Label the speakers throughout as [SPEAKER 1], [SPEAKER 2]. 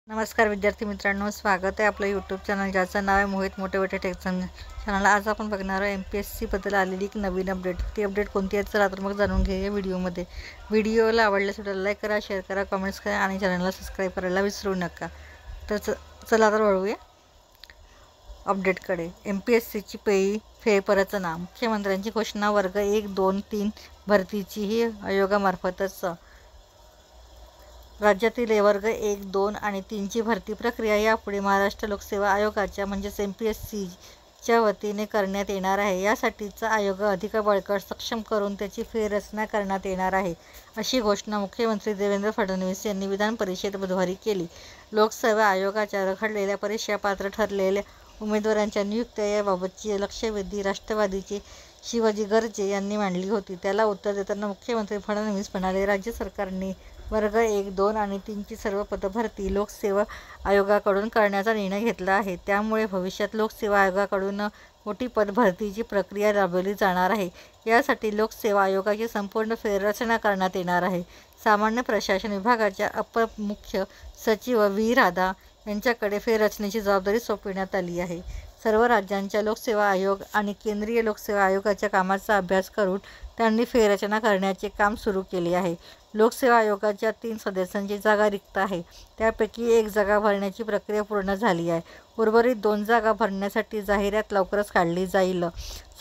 [SPEAKER 1] नमस्कार विद्यार्थी मित्रांनो, स्वागत आहे आपलं यूट्यूब चॅनल ज्याचं नाव आहे मोहित मोटिवेटेड टेक्सन चॅनल। आज आपण बघणार आहे MPSC बद्दल आलेली एक नवीन अपडेट। ती अपडेट कोणती आहे चला तर मग जाणून घेऊया व्हिडिओमध्ये। व्हिडिओला आवडल्यास व्हिडिओला लाईक करा, शेअर करा, कमेंट्स करा आणि चॅनलला सबस्क्राईब करायला विसरू नका। तर चला तर वळूया अपडेटकडे। MPSCची पेपरचं नाव, मुख्यमंत्र्यांची घोषणा, वर्ग 1, 2, 3 भरतीची ही आयोगामार्फतच राज्यातील वर्ग 1, 2 आणि 3ची भरती प्रक्रिया यापुढे महाराष्ट्र लोकसेवा आयोगाच्या म्हणजेच MPSCच्या वतीने करण्यात येणार आहे। यासाठीचा आयोग अधिक बळकट सक्षम करून त्याची फेररचना करण्यात येणार आहे, अशी घोषणा मुख्यमंत्री देवेंद्र फडणवीस यांनी विधान परिषदेत बुधवारी केली। लोकसेवा आयोगाच्या रखडलेल्या परीक्षा पात्र ठरलेल्या उमेदवारांच्या नियुक्त्या याबाबतची लक्षवेधी राष्ट्रवादीचे शिवाजी गर्जे यांनी मांडली होती। त्याला उत्तर देताना मुख्यमंत्री फडणवीस म्हणाले, राज्य सरकारने वर्ग 1, 2 आणि 3ची सर्व पदभरती लोकसेवा आयोगाकडून करण्याचा निर्णय घेतला आहे। त्यामुळे भविष्यात लोकसेवा आयोगाकडून मोठी पदभरतीची प्रक्रिया राबवली जाणार आहे। यासाठी लोकसेवा आयोगाची संपूर्ण फेररचना करण्यात येणार आहे। सामान्य प्रशासन विभागाच्या अपर मुख्य सचिव व्ही. राधा यांच्याकडे फेररचनेची जबाबदारी सोपविण्यात आली आहे। सर्व राज्यांच्या लोकसेवा आयोग आणि केंद्रीय लोकसेवा आयोगाच्या कामाचा अभ्यास करून त्यांनी फेररचना करण्याचे काम सुरू केले आहे। लोकसेवा आयोगाच्या 3 सदस्यांची जागा रिक्त आहे, त्यापैकी 1 जागा भरण्याची प्रक्रिया पूर्ण झाली आहे। उर्वरित 2 जागा भरण्यासाठी जाहिरात लवकरच काढली जाईल।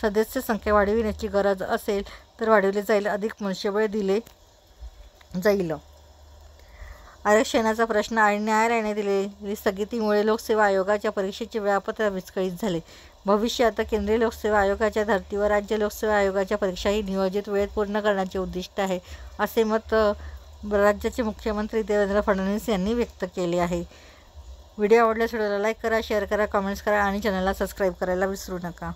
[SPEAKER 1] सदस्य संख्या वाढविण्याची गरज असेल तर वाढवली जाईल, अधिक मनुष्यबळ दिले जाईल। आरक्षणाचा प्रश्न आणि न्यायालयाने दिलेली स्थगितीमुळे लोकसेवा आयोगाच्या परीक्षेचे वेळापत्रक विस्कळीत झाले। भविष्यात केंद्रीय लोकसेवा आयोगाच्या धर्तीवर राज्य लोकसेवा आयोगाच्या परीक्षाही नियोजित वेळेत पूर्ण करण्याचे उद्दिष्ट आहे, असे मत राज्याचे मुख्यमंत्री देवेंद्र फडणवीस यांनी व्यक्त केले आहे। व्हिडिओ आवडल्यास व्हिडिओला लाईक करा, शेअर करा, कमेंट्स करा आणि चॅनलला सबस्क्राईब करायला विसरू नका।